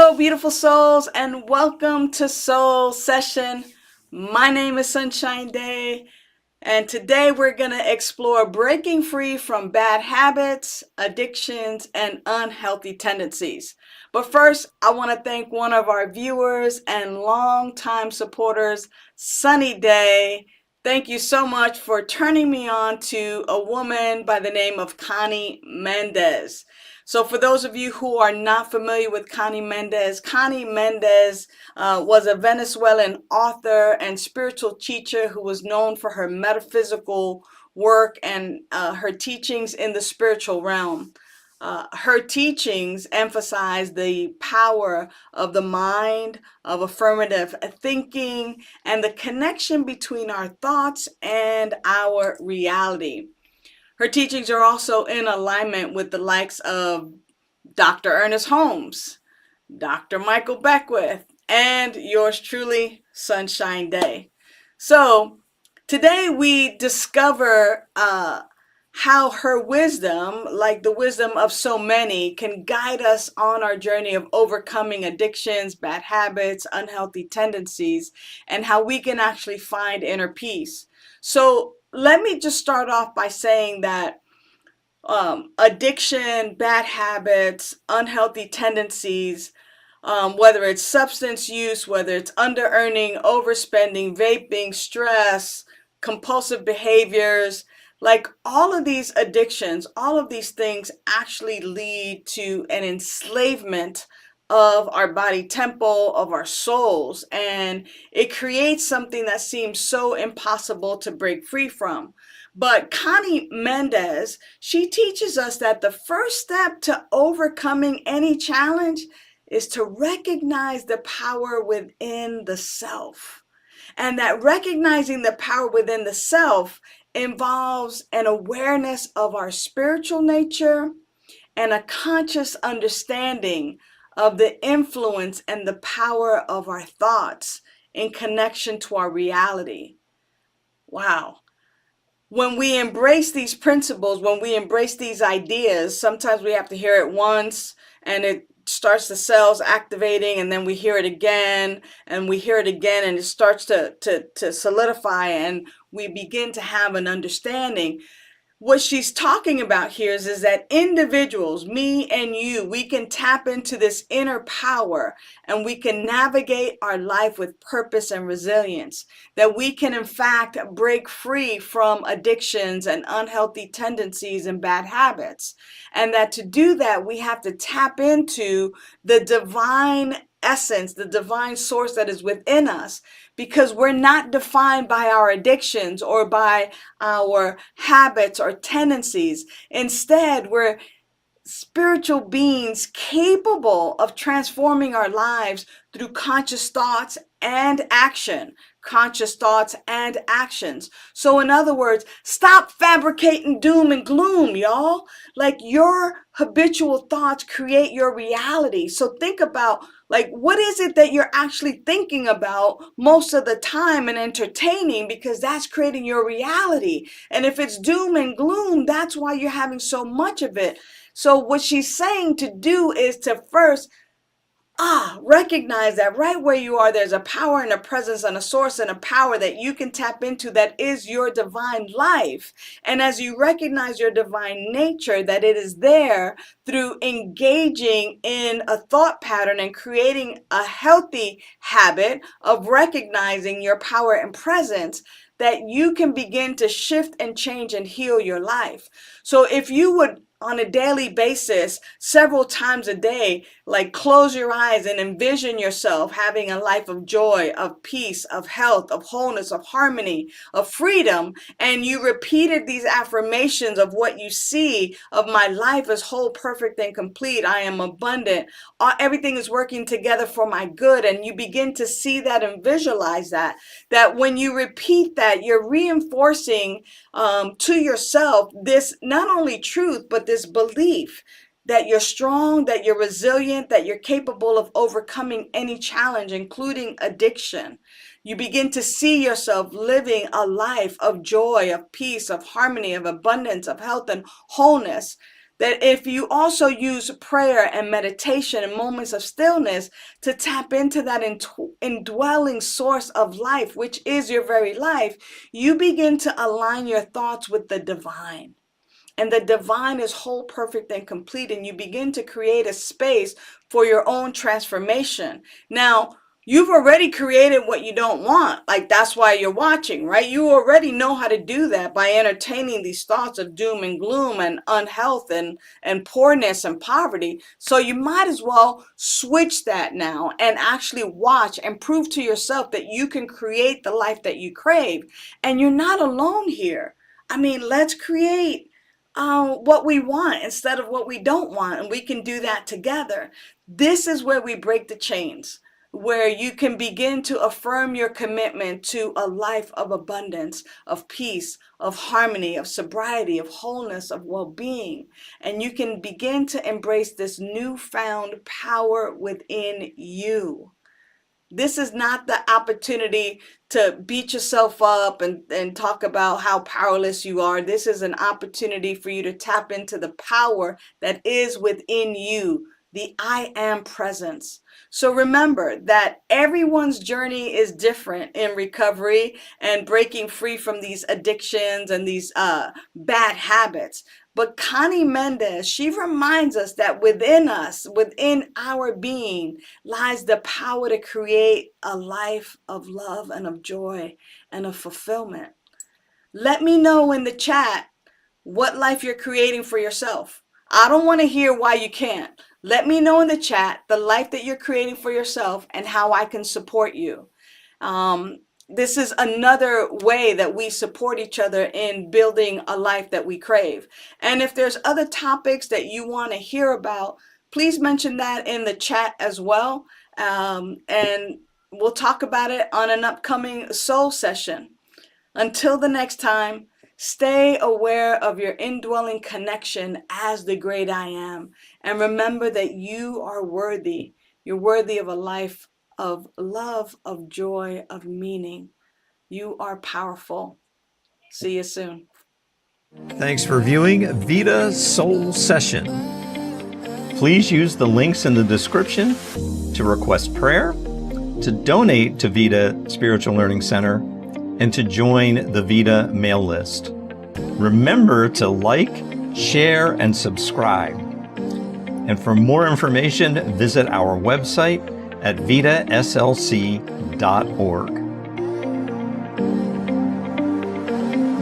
Hello, beautiful souls, and welcome to Soul Session. My name is Sunshine Day, and today we're going to explore breaking free from bad habits, addictions, and unhealthy tendencies. But first, I want to thank one of our viewers and longtime supporters, Sunny Day. Thank you so much for turning me on to a woman by the name of Connie Mendez. So for those of you who are not familiar with Connie Mendez was a Venezuelan author and spiritual teacher who was known for her metaphysical work and her teachings in the spiritual realm. Her teachings emphasize the power of the mind, of affirmative thinking, and the connection between our thoughts and our reality. Her teachings are also in alignment with the likes of Dr. Ernest Holmes, Dr. Michael Beckwith, and yours truly, Sunshine Day. So today we discover how her wisdom, like the wisdom of so many, can guide us on our journey of overcoming addictions, bad habits, unhealthy tendencies, and how we can actually find inner peace. So let me just start off by saying that addiction, bad habits, unhealthy tendencies, whether it's substance use, whether it's under earning, overspending, vaping, stress, compulsive behaviors, like all of these addictions, all of these things actually lead to an enslavement of our body temple, of our souls, and it creates something that seems so impossible to break free from. But Connie Mendez, she teaches us that the first step to overcoming any challenge is to recognize the power within the self. And that recognizing the power within the self involves an awareness of our spiritual nature and a conscious understanding of the influence and the power of our thoughts in connection to our reality. Wow. When we embrace these principles, when we embrace these ideas, sometimes we have to hear it once and it starts the cells activating, and then we hear it again and we hear it again, and it starts to solidify, and we begin to have an understanding. What she's talking about here is that individuals, me and you, we can tap into this inner power and we can navigate our life with purpose and resilience. That we can, in fact, break free from addictions and unhealthy tendencies and bad habits. And that to do that, we have to tap into the divine essence, the divine source that is within us, because we're not defined by our addictions or by our habits or tendencies. Instead, we're spiritual beings capable of transforming our lives through conscious thoughts and action. Conscious thoughts and actions. So in other words, stop fabricating doom and gloom, y'all. Like, your habitual thoughts create your reality. So think about, like, what is it that you're actually thinking about most of the time and entertaining, because that's creating your reality. And if it's doom and gloom, that's why you're having so much of it. So what she's saying to do is to first recognize that right where you are, there's a power and a presence and a source and a power that you can tap into that is your divine life. And as you recognize your divine nature, that it is there through engaging in a thought pattern and creating a healthy habit of recognizing your power and presence, that you can begin to shift and change and heal your life. So if you would, on a daily basis, several times a day, like, close your eyes and envision yourself having a life of joy, of peace, of health, of wholeness, of harmony, of freedom, and you repeated these affirmations of what you see of my life is whole, perfect, and complete. I am abundant. Everything is working together for my good. And you begin to see that and visualize that, that when you repeat that, you're reinforcing to yourself this not only truth, but this belief that you're strong, that you're resilient, that you're capable of overcoming any challenge, including addiction. You begin to see yourself living a life of joy, of peace, of harmony, of abundance, of health and wholeness. that if you also use prayer and meditation and moments of stillness to tap into that indwelling source of life, which is your very life, you begin to align your thoughts with the divine. And the divine is whole, perfect, and complete. And you begin to create a space for your own transformation. Now, you've already created what you don't want. Like, that's why you're watching, right? You already know how to do that by entertaining these thoughts of doom and gloom and unhealth and poorness and poverty. So you might as well switch that now and actually watch and prove to yourself that you can create the life that you crave. And you're not alone here. I mean, let's create what we want instead of what we don't want, and we can do that together. This is where we break the chains, where you can begin to affirm your commitment to a life of abundance, of peace, of harmony, of sobriety, of wholeness, of well-being. And you can begin to embrace this newfound power within you. This is not the opportunity to beat yourself up and talk about how powerless you are. This is an opportunity for you to tap into the power that is within you, the I am presence. So remember that everyone's journey is different in recovery and breaking free from these addictions and these bad habits. But Connie Mendez, she reminds us that within us, within our being, lies the power to create a life of love and of joy and of fulfillment. Let me know in the chat what life you're creating for yourself. I don't want to hear why you can't. Let me know in the chat the life that you're creating for yourself and how I can support you. This is another way that we support each other in building a life that we crave. And if there's other topics that you want to hear about, please mention that in the chat as well. And we'll talk about it on an upcoming soul session. Until the next time, stay aware of your indwelling connection as the great I am. And remember that you are worthy. You're worthy of a life of love, of joy, of meaning. You are powerful. See you soon. Thanks for viewing Vida Soul Session. Please use the links in the description to request prayer, to donate to Vida Spiritual Learning Center, and to join the Vida mail list. Remember to like, share, and subscribe. And for more information, visit our website at vidaslc.org.